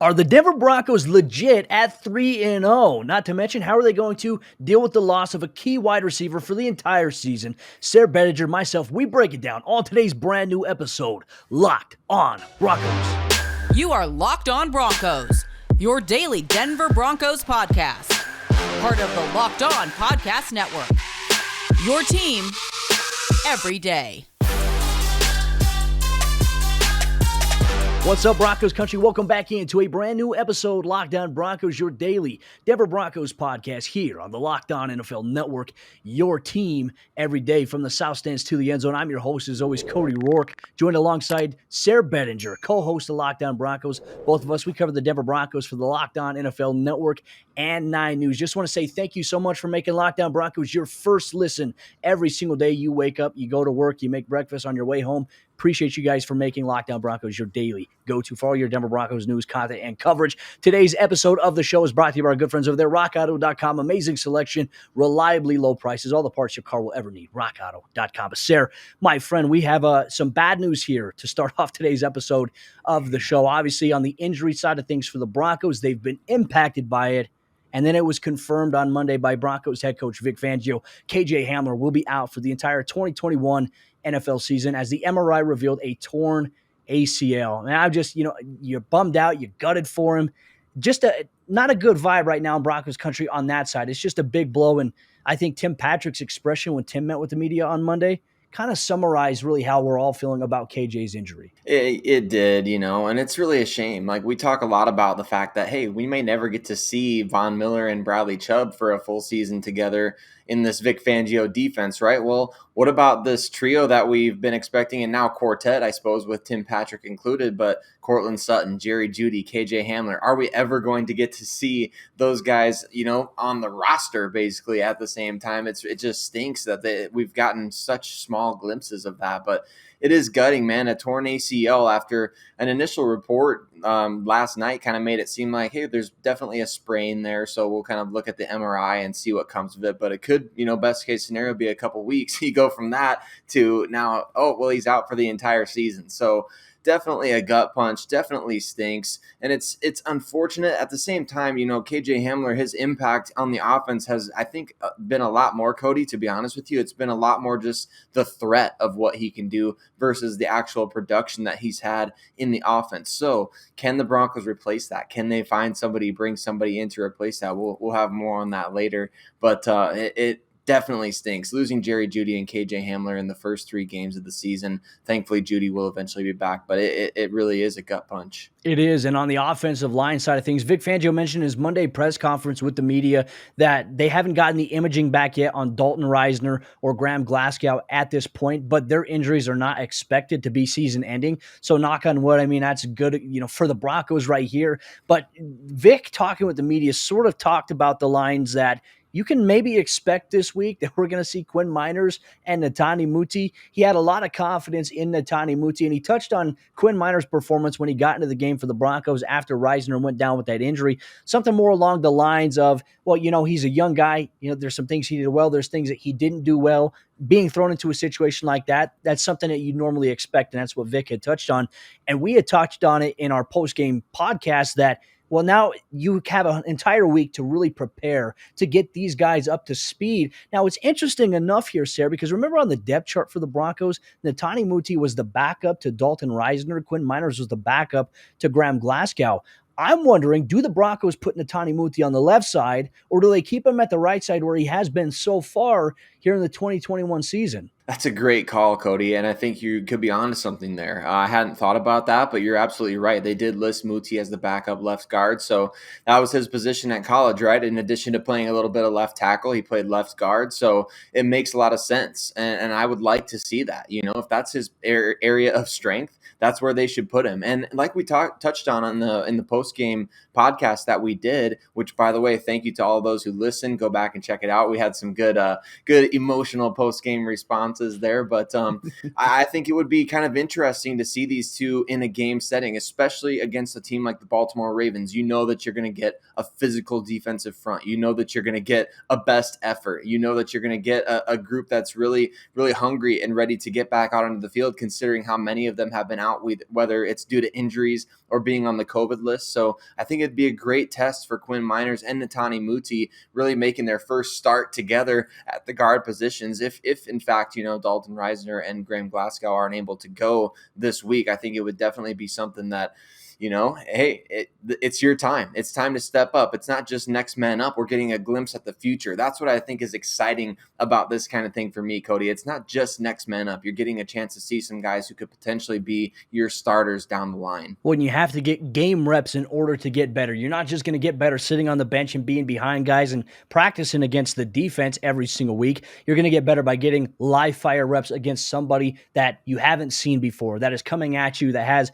Are the Denver Broncos legit at 3-0? Not to mention, how are they going to deal with the loss of a key wide receiver for the entire season? Sayre, Bedinger, myself, we break it down on today's brand new episode, Locked on Broncos. You are Locked on Broncos, your daily Denver Broncos podcast. Part of the Locked on Podcast Network. Your team every day. What's up, Broncos country? Welcome back into a brand new episode, Locked on Broncos, your daily Denver Broncos podcast here on the Locked on NFL Network, your team every day from the South Stands to the end zone. I'm your host, as always, Cody Roark, joined alongside Sayre Bedinger, co-host of Locked on Broncos. Both of us, we cover the Denver Broncos for the Locked on NFL Network and 9 News. Just want to say thank you so much for making Locked on Broncos your first listen every single day. You wake up, you go to work, you make breakfast on your way home. Appreciate you guys for making Locked on Broncos your daily go-to for all your Denver Broncos news, content, and coverage. Today's episode of the show is brought to you by our good friends over there, rockauto.com. Amazing selection, reliably low prices, all the parts your car will ever need, rockauto.com. But Sayre, my friend, we have some bad news here to start off today's episode of the show. Obviously, on the injury side of things for the Broncos, they've been impacted by it. And then it was confirmed on Monday by Broncos head coach Vic Fangio. KJ Hamler will be out for the entire 2021 NFL season as the MRI revealed a torn ACL. And I'm just, you're bummed out. You gutted for him. Just not a good vibe right now in Broncos country on that side. It's just a big blow. And I think Tim Patrick's expression when Tim met with the media on Monday kind of summarized really how we're all feeling about KJ's injury. It did, and it's really a shame. Like, we talk a lot about the fact that, hey, we may never get to see Von Miller and Bradley Chubb for a full season together in this Vic Fangio defense, right? Well, what about this trio that we've been expecting, and now quartet, I suppose, with Tim Patrick included, but Courtland Sutton, Jerry Jeudy, KJ Hamler? Are we ever going to get to see those guys, on the roster basically at the same time? It just stinks that we've gotten such small glimpses of that, but it is gutting, man. A torn ACL after an initial report last night kind of made it seem like, hey, there's definitely a sprain there. So we'll kind of look at the MRI and see what comes of it. But it could, best case scenario, be a couple weeks. You go from that to now, he's out for the entire season. So definitely a gut punch, definitely stinks. And it's unfortunate. At the same time, KJ Hamler, his impact on the offense has, I think, been a lot more, Cody, to be honest with you. It's been a lot more just the threat of what he can do versus the actual production that he's had in the offense. So can the Broncos replace that? Can they find somebody, bring somebody in to replace that? We'll have more on that later. But it definitely stinks. Losing Jerry Jeudy and KJ Hamler in the first 3 games of the season. Thankfully, Jeudy will eventually be back, but it really is a gut punch. It is, and on the offensive line side of things, Vic Fangio mentioned in his Monday press conference with the media that they haven't gotten the imaging back yet on Dalton Risner or Graham Glasgow at this point, but their injuries are not expected to be season-ending. So knock on wood, that's good, for the Broncos right here. But Vic, talking with the media, sort of talked about the lines that you can maybe expect this week that we're going to see Quinn Miners and Netane Muti. He had a lot of confidence in Netane Muti, and he touched on Quinn Miners' performance when he got into the game for the Broncos after Risner went down with that injury. Something more along the lines of, he's a young guy. There's some things he did well. There's things that he didn't do well. Being thrown into a situation like that, that's something that you normally expect, and that's what Vic had touched on. And we had touched on it in our post-game podcast that, now you have an entire week to really prepare to get these guys up to speed. Now, it's interesting enough here, Sayre, because remember on the depth chart for the Broncos, Netane Muti was the backup to Dalton Risner. Quinn Miners was the backup to Graham Glasgow. I'm wondering, do the Broncos put Netane Muti on the left side, or do they keep him at the right side where he has been so far here in the 2021 season? That's a great call, Cody, and I think you could be onto something there. I hadn't thought about that, but you're absolutely right. They did list Muti as the backup left guard, so that was his position at college, right? In addition to playing a little bit of left tackle, he played left guard, so it makes a lot of sense, and I would like to see that. If that's his area of strength, that's where they should put him. And like we touched on in the post-game podcast that we did, which, by the way, thank you to all those who listened. Go back and check it out. We had some good emotional post-game responses there, but I think it would be kind of interesting to see these two in a game setting, especially against a team like the Baltimore Ravens. You know that you're going to get a physical defensive front. You know that you're going to get a best effort. You know that you're going to get a group that's really, really hungry and ready to get back out onto the field, considering how many of them have been out, whether it's due to injuries or being on the COVID list. So I think it'd be a great test for Quinn Miners and Netani Muti really making their first start together at the guard positions. If in fact, Dalton Reisner and Graham Glasgow aren't able to go this week, I think it would definitely be something that, hey, it's your time. It's time to step up. It's not just next man up. We're getting a glimpse at the future. That's what I think is exciting about this kind of thing for me, Cody. It's not just next man up. You're getting a chance to see some guys who could potentially be your starters down the line. When you have to get game reps in order to get better. You're not just going to get better sitting on the bench and being behind guys and practicing against the defense every single week. You're going to get better by getting live fire reps against somebody that you haven't seen before, that is coming at you, that has,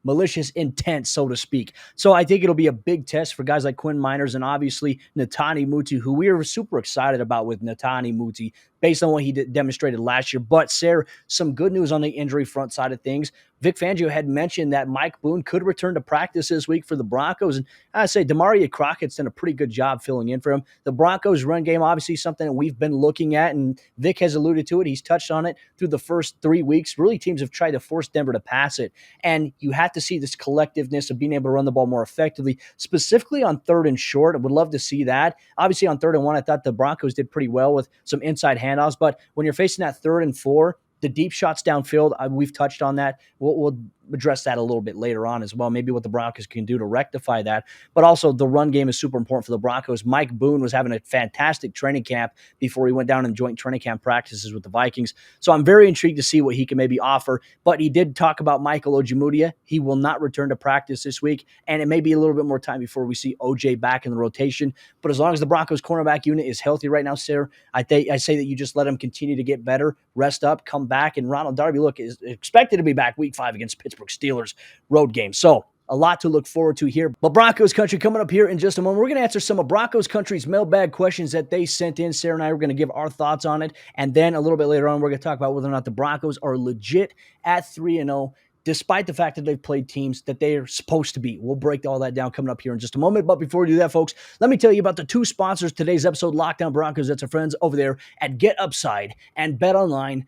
malicious intent, so to speak. So I think it'll be a big test for guys like Quinn Miners and obviously Netani Muti, who we are super excited about with Netani Muti based on what he demonstrated last year. But, Sayre, some good news on the injury front side of things. Vic Fangio had mentioned that Mike Boone could return to practice this week for the Broncos. And I say Demaria Crockett's done a pretty good job filling in for him. The Broncos run game, obviously something that we've been looking at, and Vic has alluded to it. He's touched on it through the first 3 weeks. Really, teams have tried to force Denver to pass it. And you have to see this collectiveness of being able to run the ball more effectively, specifically on 3rd and short. I would love to see that. Obviously, on 3rd and 1, I thought the Broncos did pretty well with some inside handoffs. But when you're facing that 3rd and 4, the deep shots downfield, we've touched on that. We'll address that a little bit later on as well, maybe what the Broncos can do to rectify that. But also the run game is super important for the Broncos. Mike Boone was having a fantastic training camp before he went down in joint training camp practices with the Vikings. So I'm very intrigued to see what he can maybe offer. But he did talk about Michael Ojemudia. He will not return to practice this week, and it may be a little bit more time before we see OJ back in the rotation. But as long as the Broncos cornerback unit is healthy right now, Sayre, I say that you just let him continue to get better, rest up, come back, and Ronald Darby, look, is expected to be back week 5 against Pittsburgh Steelers road game. So a lot to look forward to here. But Broncos Country coming up here in just a moment. We're going to answer some of Broncos Country's mailbag questions that they sent in. Sayre and I are going to give our thoughts on it. And then a little bit later on, we're going to talk about whether or not the Broncos are legit at 3-0, despite the fact that they've played teams that they are supposed to beat. We'll break all that down coming up here in just a moment. But before we do that, folks, let me tell you about the 2 sponsors today's episode, Lockdown Broncos. That's our friends over there at Get Upside and BetOnline.ag.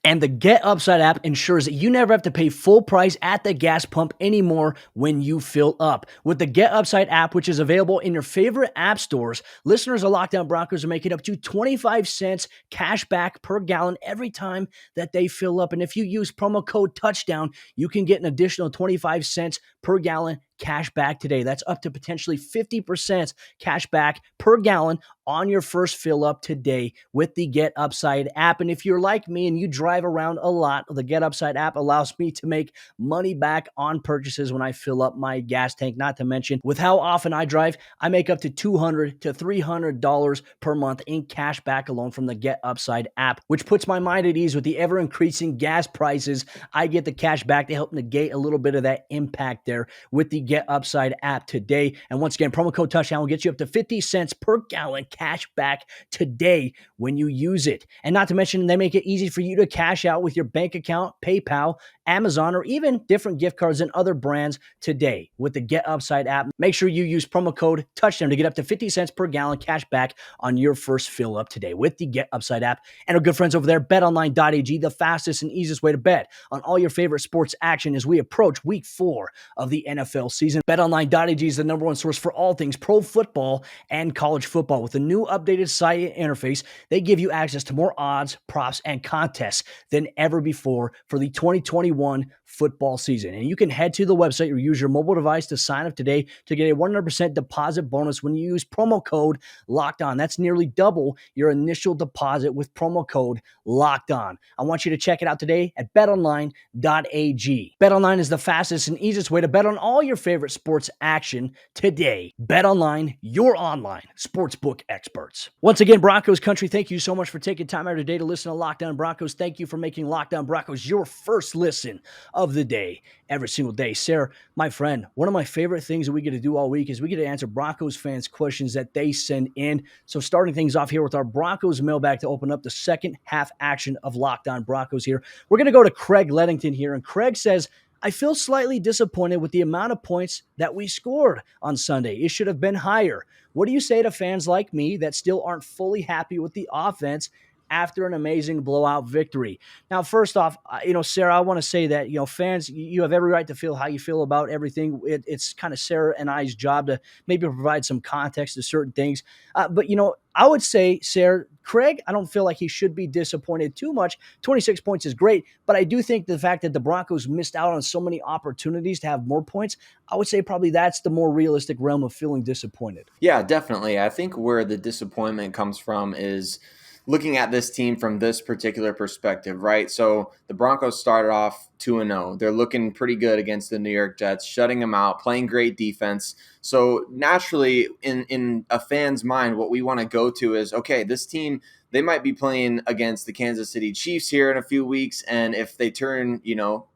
And the Get Upside app ensures that you never have to pay full price at the gas pump anymore when you fill up. With the Get Upside app, which is available in your favorite app stores, listeners of Lockdown Broncos are making up to 25 cents cash back per gallon every time that they fill up. And if you use promo code TOUCHDOWN, you can get an additional 25 cents per gallon cash back today. That's up to potentially 50% cash back per gallon on your first fill up today with the Get Upside app. And if you're like me and you drive around a lot, the Get Upside app allows me to make money back on purchases when I fill up my gas tank. Not to mention, with how often I drive, I make up to $200 to $300 per month in cash back alone from the Get Upside app, which puts my mind at ease with the ever-increasing gas prices. I get the cash back to help negate a little bit of that impact there with the Get Upside app today. And once again, promo code TOUCHDOWN will get you up to 50 cents per gallon cash back today when you use it. And not to mention, they make it easy for you to cash out with your bank account, PayPal, Amazon, or even different gift cards and other brands today with the Get Upside app. Make sure you use promo code TOUCHDOWN to get up to 50 cents per gallon cash back on your first fill up today with the Get Upside app. And our good friends over there, BetOnline.ag, the fastest and easiest way to bet on all your favorite sports action as we approach week 4 of the NFL season. BetOnline.ag is the number one source for all things pro football and college football. With the new updated site interface, they give you access to more odds, props, and contests than ever before for the 2021 football season. And you can head to the website or use your mobile device to sign up today to get a 100% deposit bonus when you use promo code LOCKEDON. That's nearly double your initial deposit with promo code LOCKEDON. I want you to check it out today at betonline.ag. BetOnline is the fastest and easiest way to bet on all your favorite sports action today. BetOnline, your online sportsbook experts. Once again, Broncos country, thank you so much for taking time out of your day to listen to Lockdown Broncos. Thank you for making Lockdown Broncos your first listen of the day every single day. Sayre, my friend, one of my favorite things that we get to do all week is we get to answer Broncos fans' questions that they send in. So starting things off here with our Broncos mailbag to open up the second half action of Lockdown Broncos here. We're going to go to Craig Leddington here. And Craig says, I feel slightly disappointed with the amount of points that we scored on Sunday. It should have been higher. What do you say to fans like me that still aren't fully happy with the offense after an amazing blowout victory. Now, first off, Sayre, I want to say that, fans, you have every right to feel how you feel about everything. It's kind of Sayre and I's job to maybe provide some context to certain things. But I would say, Sayre, Craig, I don't feel like he should be disappointed too much. 26 points is great, but I do think the fact that the Broncos missed out on so many opportunities to have more points, I would say probably that's the more realistic realm of feeling disappointed. Yeah, definitely. I think where the disappointment comes from is looking at this team from this particular perspective, right? So the Broncos started off 2-0. They're looking pretty good against the New York Jets, shutting them out, playing great defense. So naturally, in a fan's mind, what we want to go to is, okay, this team, they might be playing against the Kansas City Chiefs here in a few weeks. And if they turn,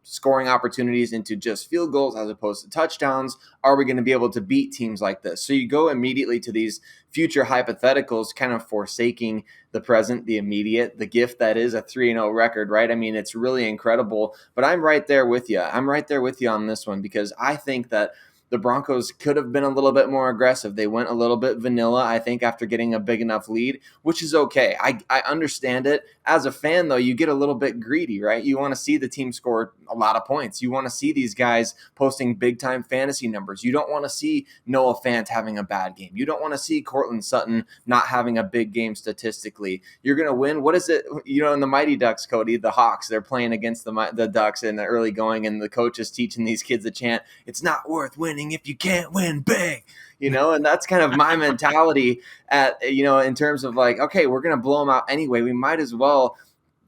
scoring opportunities into just field goals as opposed to touchdowns, are we going to be able to beat teams like this? So you go immediately to these future hypotheticals, kind of forsaking the present, the immediate, the gift that is a 3-0 record, right? I mean, it's really incredible, but I'm right there with you. I'm right there with you on this one because I think that the Broncos could have been a little bit more aggressive. They went a little bit vanilla, I think, after getting a big enough lead, which is okay. I understand it. As a fan, though, you get a little bit greedy, right? You want to see the team score a lot of points. You want to see these guys posting big-time fantasy numbers. You don't want to see Noah Fant having a bad game. You don't want to see Cortland Sutton not having a big game statistically. You're going to win. What is it? In the Mighty Ducks, Cody, the Hawks, they're playing against the Ducks in the early going, and the coach is teaching these kids to chant, "It's not worth winning if you can't win big," and that's kind of my mentality in terms of like, okay, we're going to blow them out anyway. We might as well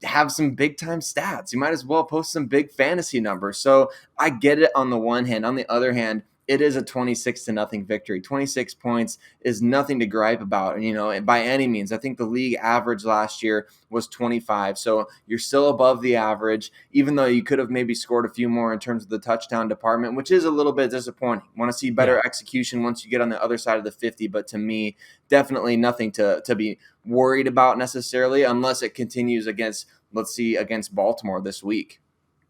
have some big time stats. You might as well post some big fantasy numbers. So I get it on the one hand. On the other hand, it is a 26-0 victory. 26 points is nothing to gripe about, by any means. I think the league average last year was 25. So you're still above the average, even though you could have maybe scored a few more in terms of the touchdown department, which is a little bit disappointing. Want to see better execution once you get on the other side of the 50. But to me, definitely nothing to be worried about necessarily, unless it continues against Baltimore this week.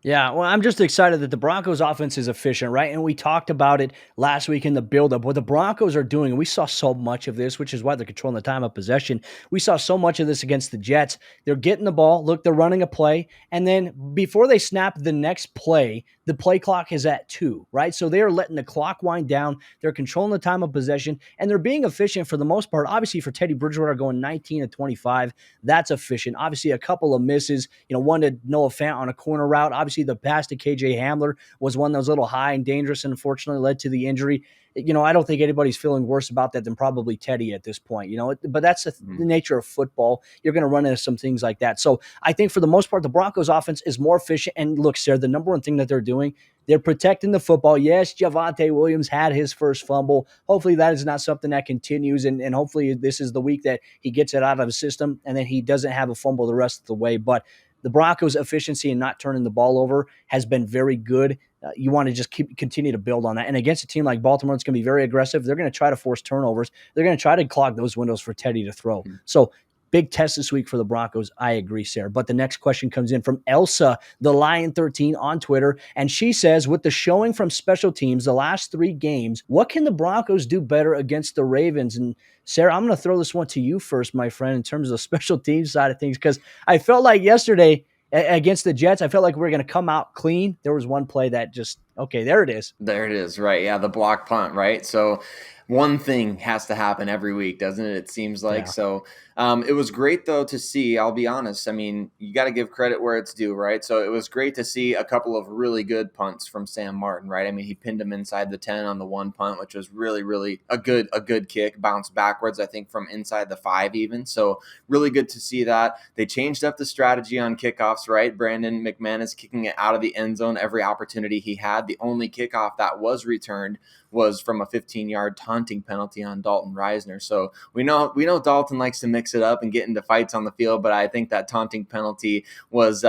Yeah, well, I'm just excited that the Broncos offense is efficient, right? And we talked about it last week in the buildup. What the Broncos are doing, and we saw so much of this, which is why they're controlling the time of possession. We saw so much of this against the Jets. They're getting the ball. Look, they're running a play. And then before they snap the next play, the play clock is at 2, right? So they are letting the clock wind down. They're controlling the time of possession, and they're being efficient for the most part. Obviously, for Teddy Bridgewater going 19-25, that's efficient. Obviously, a couple of misses, one to Noah Fant on a corner route. Obviously, the pass to KJ Hamler was one that was a little high and dangerous and unfortunately led to the injury. I don't think anybody's feeling worse about that than probably Teddy at this point, but that's the nature of football. You're going to run into some things like that. So I think for the most part, the Broncos offense is more efficient. And look, Sayre, the number one thing that they're doing, they're protecting the football. Yes, Javonte Williams had his first fumble. Hopefully that is not something that continues. And hopefully this is the week that he gets it out of his system and then he doesn't have a fumble the rest of the way. But the Broncos' efficiency in not turning the ball over has been very good. You want to just continue to build on that. And against a team like Baltimore, it's going to be very aggressive. They're going to try to force turnovers. They're going to try to clog those windows for Teddy to throw. So big test this week for the Broncos. I agree, Sayre. But the next question comes in from Elsa, the Lion 13 on Twitter. And she says, with the showing from special teams, the last 3 games, what can the Broncos do better against the Ravens? And Sayre, I'm going to throw this one to you first, my friend, in terms of the special teams side of things, because I felt like yesterday against the Jets, I felt like we were going to come out clean. There was one play that just, okay, there it is. There it is, right? Yeah, the block punt, right? So one thing has to happen every week, doesn't it? It seems like. Yeah. So it was great, though, to see. I'll be honest. I mean, you got to give credit where it's due, right? So it was great to see a couple of really good punts from Sam Martin, right? I mean, he pinned him inside the 10 on the one punt, which was really, really a good kick, bounced backwards, I think, from inside the 5 even. So really good to see that. They changed up the strategy on kickoffs, right? Brandon McManus kicking it out of the end zone every opportunity he had. The only kickoff that was returned was from a 15-yard taunting penalty on Dalton Reisner. So we know Dalton likes to mix it up and get into fights on the field, but I think that taunting penalty was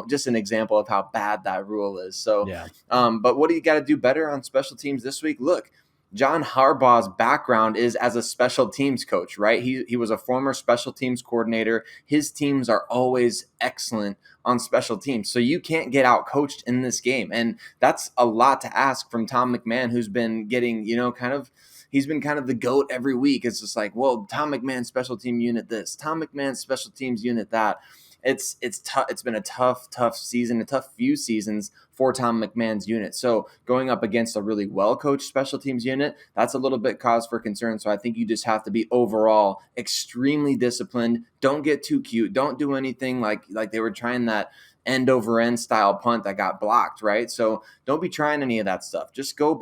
just an example of how bad that rule is. So yeah. But what do you got to do better on special teams this week? Look, John Harbaugh's background is as a special teams coach, right? He was a former special teams coordinator. His teams are always excellent on special teams. So you can't get out coached in this game. And that's a lot to ask from Tom McMahon, who's been getting, he's been kind of the GOAT every week. It's just like, well, Tom McMahon special team unit this, Tom McMahon special teams unit that. It's tough. It's been a tough season, a tough few seasons for Tom McMahon's unit. So going up against a really well-coached special teams unit, that's a little bit cause for concern. So I think you just have to be overall extremely disciplined. Don't get too cute. Don't do anything like they were trying that end over end style punt that got blocked, right? So don't be trying any of that stuff. Just go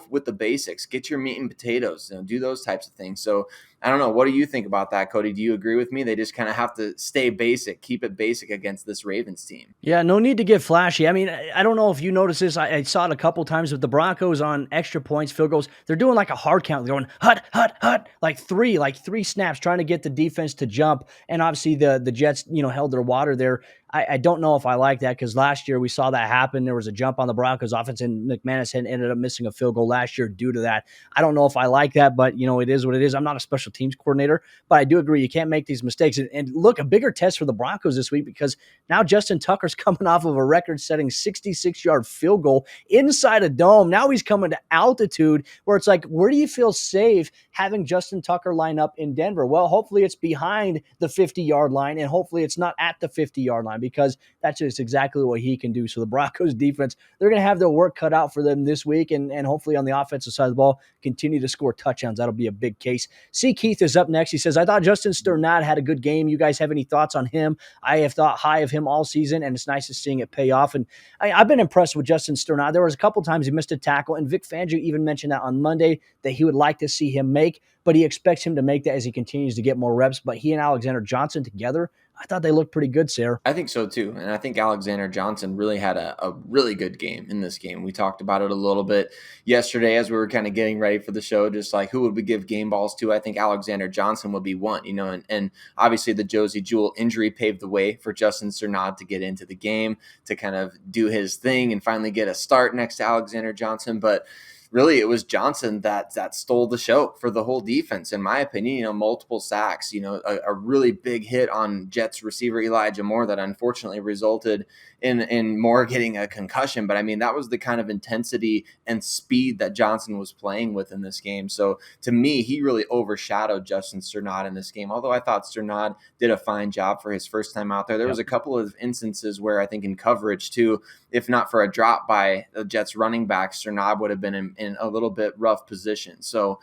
with the basics. Get your meat and potatoes. Do those types of things. So I don't know. What do you think about that, Cody? Do you agree with me? They just kind of have to stay basic, keep it basic against this Ravens team. Yeah, no need to get flashy. I mean, I don't know if you noticed this. I saw it a couple times with the Broncos on extra points, field goals. They're doing like a hard count. They're going hut, like three snaps, trying to get the defense to jump. And obviously the Jets, held their water there. I don't know if I like that because last year we saw that happen. There was a jump on the Broncos offense, and McManus ended up missing a field goal last year due to that. I don't know if I like that, but, it is what it is. I'm not a special teams coordinator, but I do agree you can't make these mistakes. And look, a bigger test for the Broncos this week because now Justin Tucker's coming off of a record-setting 66-yard field goal inside a dome. Now he's coming to altitude where it's like, where do you feel safe having Justin Tucker line up in Denver? Well, hopefully it's behind the 50-yard line, and hopefully it's not at the 50-yard line, because that's just exactly what he can do. So the Broncos defense, they're going to have their work cut out for them this week, and hopefully on the offensive side of the ball, continue to score touchdowns. That'll be a big case. C. Keith is up next. He says, I thought Justin Sternad had a good game. You guys have any thoughts on him? I have thought high of him all season, and it's nice to seeing it pay off. And I've been impressed with Justin Sternad. There was a couple times he missed a tackle, and Vic Fangio even mentioned that on Monday that he would like to see him make, but he expects him to make that as he continues to get more reps. But he and Alexander Johnson together, I thought they looked pretty good, Sayre. I think so too. And I think Alexander Johnson really had a really good game in this game. We talked about it a little bit yesterday as we were kind of getting ready for the show, just like who would we give game balls to? I think Alexander Johnson would be one, and obviously the Josie Jewell injury paved the way for Justin Sternad to get into the game, to kind of do his thing and finally get a start next to Alexander Johnson. But really, it was Johnson that stole the show for the whole defense, in my opinion. Multiple sacks, a really big hit on Jets receiver Elijah Moore that unfortunately resulted in Moore getting a concussion. But I mean, that was the kind of intensity and speed that Johnson was playing with in this game. So to me, he really overshadowed Justin Sternad in this game. Although I thought Sternad did a fine job for his first time out there. There was a couple of instances where I think in coverage too, if not for a drop by the Jets running back, Sternad would have been in a little bit rough position. So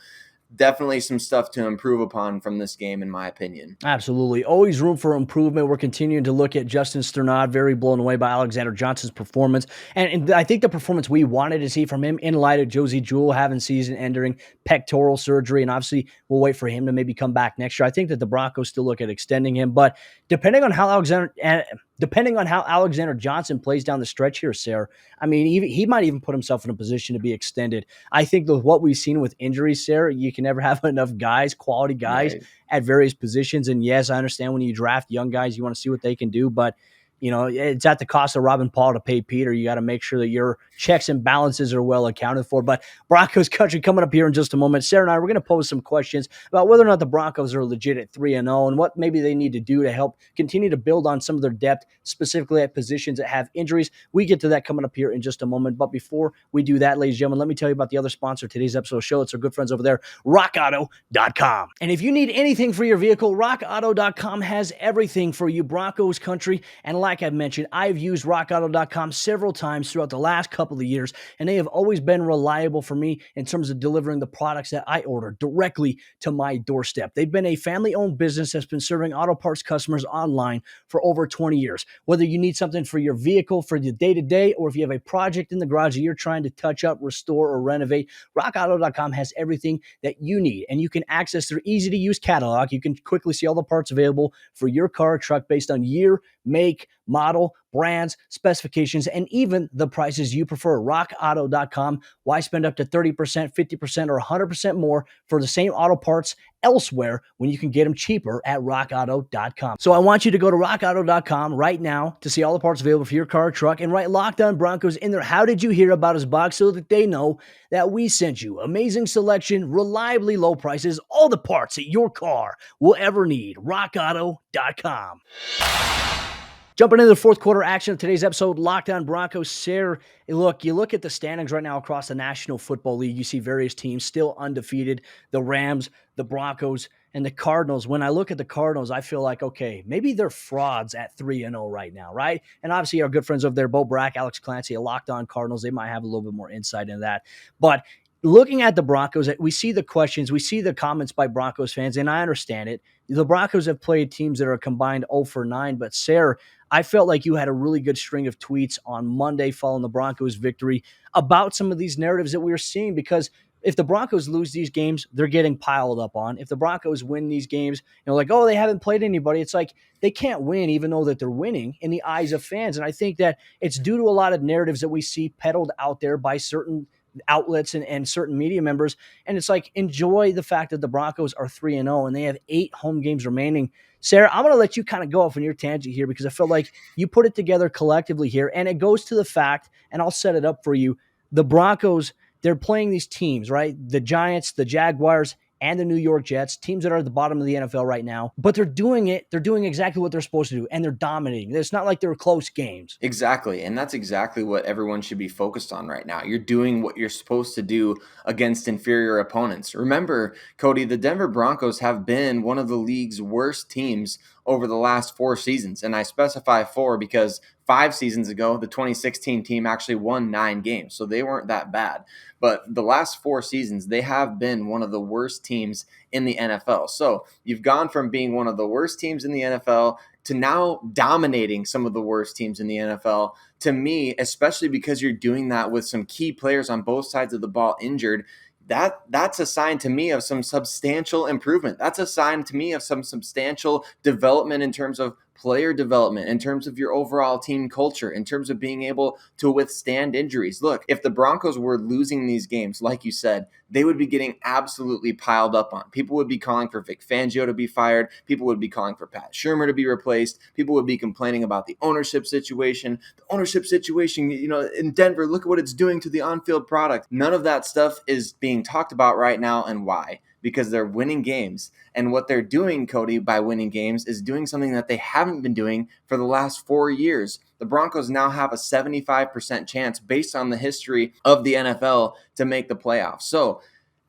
definitely some stuff to improve upon from this game, in my opinion. Absolutely. Always room for improvement. We're continuing to look at Justin Sternad, very blown away by Alexander Johnson's performance. And I think the performance we wanted to see from him in light of Josie Jewell having season-ending pectoral surgery, and obviously we'll wait for him to maybe come back next year. I think that the Broncos still look at extending him, but depending on how Alexander Johnson plays down the stretch here, Sayre, I mean, he might even put himself in a position to be extended. I think that what we've seen with injuries, Sayre, you can never have enough guys, quality guys, right, at various positions. And yes, I understand when you draft young guys, you want to see what they can do, but it's at the cost of Robin Paul to pay Peter. You got to make sure that your checks and balances are well accounted for. But Broncos country coming up here in just a moment. Sayre and I, we're going to pose some questions about whether or not the Broncos are legit at 3-0 and what maybe they need to do to help continue to build on some of their depth, specifically at positions that have injuries. We get to that coming up here in just a moment. But before we do that, ladies and gentlemen, let me tell you about the other sponsor of today's episode of the show. It's our good friends over there, rockauto.com. And if you need anything for your vehicle, rockauto.com has everything for you, Broncos country. And like I've mentioned, I've used rockauto.com several times throughout the last couple of years, and they have always been reliable for me in terms of delivering the products that I order directly to my doorstep. They've been a family-owned business that's been serving auto parts customers online for over 20 years. Whether you need something for your vehicle, for the day-to-day, or if you have a project in the garage that you're trying to touch up, restore, or renovate, rockauto.com has everything that you need, and you can access their easy-to-use catalog. You can quickly see all the parts available for your car or truck based on year, make, model, brands, specifications, and even the prices you prefer. RockAuto.com. Why spend up to 30%, 50%, or 100% more for the same auto parts elsewhere when you can get them cheaper at rockauto.com. So I want you to go to rockauto.com right now to see all the parts available for your car or truck and write Locked On Broncos in there. How did you hear about us box so that they know that we sent you? Amazing selection, reliably low prices, all the parts that your car will ever need. rockauto.com. Jumping into the fourth quarter action of today's episode, Locked On Broncos. Sayre, look, you look at the standings right now across the National Football League, you see various teams still undefeated, the Rams, the Broncos, and the Cardinals. When I look at the Cardinals, I feel like, okay, maybe they're frauds at 3-0 right now, right? And obviously our good friends over there, Bo Brack, Alex Clancy, Locked On Cardinals, they might have a little bit more insight into that. But looking at the Broncos, we see the questions, we see the comments by Broncos fans, and I understand it. The Broncos have played teams that are combined 0 for 9, but Sayre, I felt like you had a really good string of tweets on Monday following the Broncos' victory about some of these narratives that we were seeing, because if the Broncos lose these games, they're getting piled up on. If the Broncos win these games, like, oh, they haven't played anybody. It's like they can't win even though that they're winning in the eyes of fans. And I think that it's due to a lot of narratives that we see peddled out there by certain outlets and certain media members. And it's like, enjoy the fact that the Broncos are 3-0 and they have 8 home games remaining. Sayre, I'm going to let you kind of go off on your tangent here because I feel like you put it together collectively here. And it goes to the fact, and I'll set it up for you, the Broncos, they're playing these teams, right? The Giants, the Jaguars, and the New York Jets, teams that are at the bottom of the NFL right now. But they're doing exactly what they're supposed to do, and they're dominating. It's not like they're close games. Exactly, and that's exactly what everyone should be focused on right now. You're doing what you're supposed to do against inferior opponents. Remember, Cody, the Denver Broncos have been one of the league's worst teams over the last 4 seasons, and I specify 4 because 5 seasons ago, the 2016 team actually won 9 games, so they weren't that bad. But the last 4 seasons, they have been one of the worst teams in the NFL. So you've gone from being one of the worst teams in the NFL to now dominating some of the worst teams in the NFL. To me, especially because you're doing that with some key players on both sides of the ball injured, that's a sign to me of some substantial improvement. That's a sign to me of some substantial development in terms of player development, in terms of your overall team culture, in terms of being able to withstand injuries. Look, if the Broncos were losing these games, like you said, they would be getting absolutely piled up on. People would be calling for Vic Fangio to be fired. People would be calling for Pat Shurmur to be replaced. People would be complaining about the ownership situation. The ownership situation, in Denver, look at what it's doing to the on-field product. None of that stuff is being talked about right now, and why? Because they're winning games. And what they're doing, Cody, by winning games is doing something that they haven't been doing for the last 4 years. The Broncos now have a 75% chance based on the history of the NFL to make the playoffs. So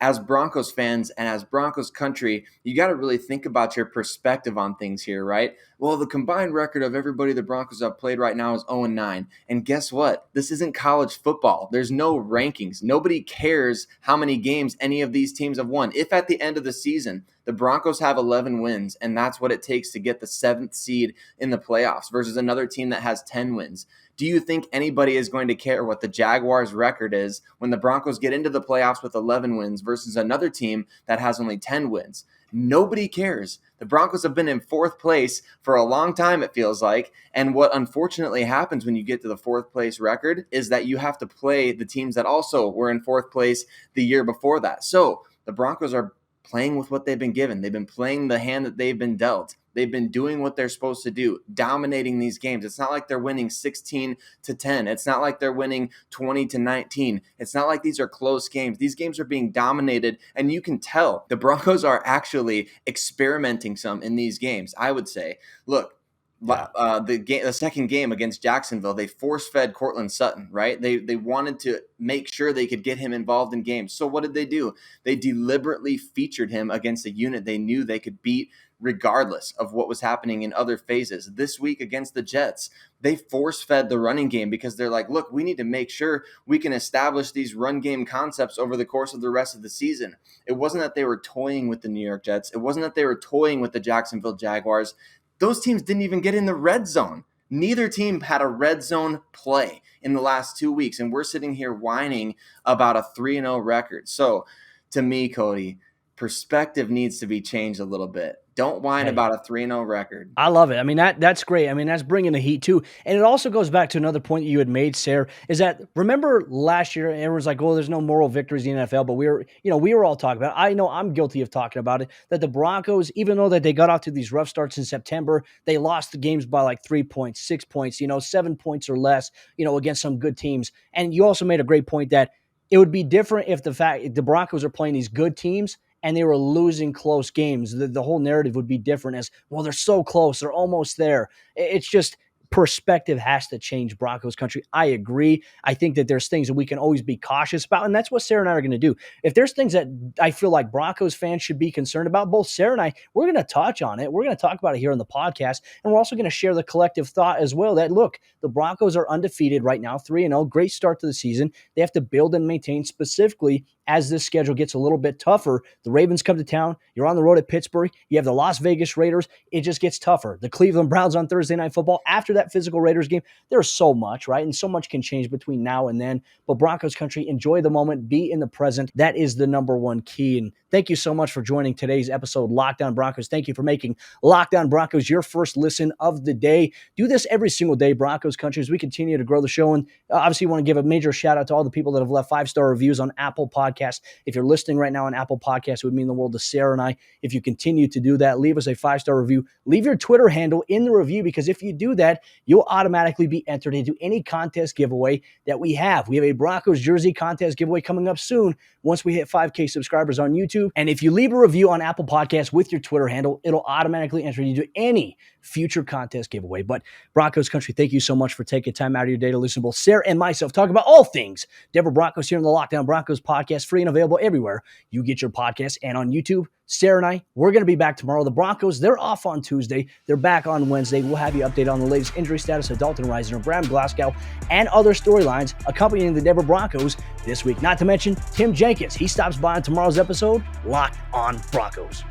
as Broncos fans and as Broncos country, you got to really think about your perspective on things here, right? Well, the combined record of everybody the Broncos have played right now is 0-9. And guess what? This isn't college football. There's no rankings. Nobody cares how many games any of these teams have won. If at the end of the season, the Broncos have 11 wins, and that's what it takes to get the 7th seed in the playoffs versus another team that has 10 wins. Do you think anybody is going to care what the Jaguars' record is when the Broncos get into the playoffs with 11 wins versus another team that has only 10 wins? Nobody cares. The Broncos have been in 4th place for a long time, it feels like. And what unfortunately happens when you get to the 4th place record is that you have to play the teams that also were in 4th place the year before that. So the Broncos are playing with what they've been given. They've been playing the hand that they've been dealt. They've been doing what they're supposed to do, dominating these games. It's not like they're winning 16-10. It's not like they're winning 20-19. It's not like these are close games. These games are being dominated, and you can tell the Broncos are actually experimenting some in these games, I would say. Look, the second game against Jacksonville, they force-fed Cortland Sutton, right? They wanted to make sure they could get him involved in games. So what did they do? They deliberately featured him against a unit they knew they could beat regardless of what was happening in other phases. This week against the Jets, they force-fed the running game because they're like, look, we need to make sure we can establish these run game concepts over the course of the rest of the season. It wasn't that they were toying with the New York Jets. It wasn't that they were toying with the Jacksonville Jaguars. Those teams didn't even get in the red zone. Neither team had a red zone play in the last 2 weeks, and we're sitting here whining about a 3-0 record. So, to me, Cody, perspective needs to be changed a little bit. Don't whine Hey. about a 3-0 record. I love it. I mean, that's great. I mean, that's bringing the heat too. And it also goes back to another point that you had made, Sayre, is that remember last year, everyone's like, oh, there's no moral victories in the NFL, but we were all talking about it. I know I'm guilty of talking about it, that the Broncos, even though that they got off to these rough starts in September, they lost the games by like 3 points, 6 points, 7 points or less, against some good teams. And you also made a great point that it would be different if the Broncos are playing these good teams and they were losing close games. The whole narrative would be different as, well, they're so close. They're almost there. It's just perspective has to change, Broncos country. I agree. I think that there's things that we can always be cautious about, and that's what Sayre and I are going to do. If there's things that I feel like Broncos fans should be concerned about, both Sayre and I, we're going to touch on it. We're going to talk about it here on the podcast, and we're also going to share the collective thought as well that, look, the Broncos are undefeated right now, 3-0, great start to the season. They have to build and maintain specifically as this schedule gets a little bit tougher. The Ravens come to town. You're on the road at Pittsburgh. You have the Las Vegas Raiders. It just gets tougher. The Cleveland Browns on Thursday Night Football. After that physical Raiders game, there's so much, right? And so much can change between now and then. But Broncos country, enjoy the moment. Be in the present. That is the number one key. And thank you so much for joining today's episode, Locked On Broncos. Thank you for making Locked On Broncos your first listen of the day. Do this every single day, Broncos country, as we continue to grow the show. And obviously, want to give a major shout out to all the people that have left 5-star reviews on Apple Podcasts. If you're listening right now on Apple Podcasts, it would mean the world to Sayre and I. If you continue to do that, leave us a 5-star review. Leave your Twitter handle in the review, because if you do that, you'll automatically be entered into any contest giveaway that we have. We have a Broncos jersey contest giveaway coming up soon once we hit 5K subscribers on YouTube. And if you leave a review on Apple Podcasts with your Twitter handle, it'll automatically enter you to any future contest giveaway. But Broncos country, thank you so much for taking time out of your day to listen to both Sayre and myself talk about all things Denver Broncos here on the Lockdown Broncos podcast, free and available everywhere you get your podcasts and on YouTube. Sayre and I, we're going to be back tomorrow. The Broncos, they're off on Tuesday. They're back on Wednesday. We'll have you updated on the latest injury status of Dalton Risner, Bram Glasgow, and other storylines accompanying the Denver Broncos this week. Not to mention Tim Jenkins. He stops by on tomorrow's episode, Locked On Broncos.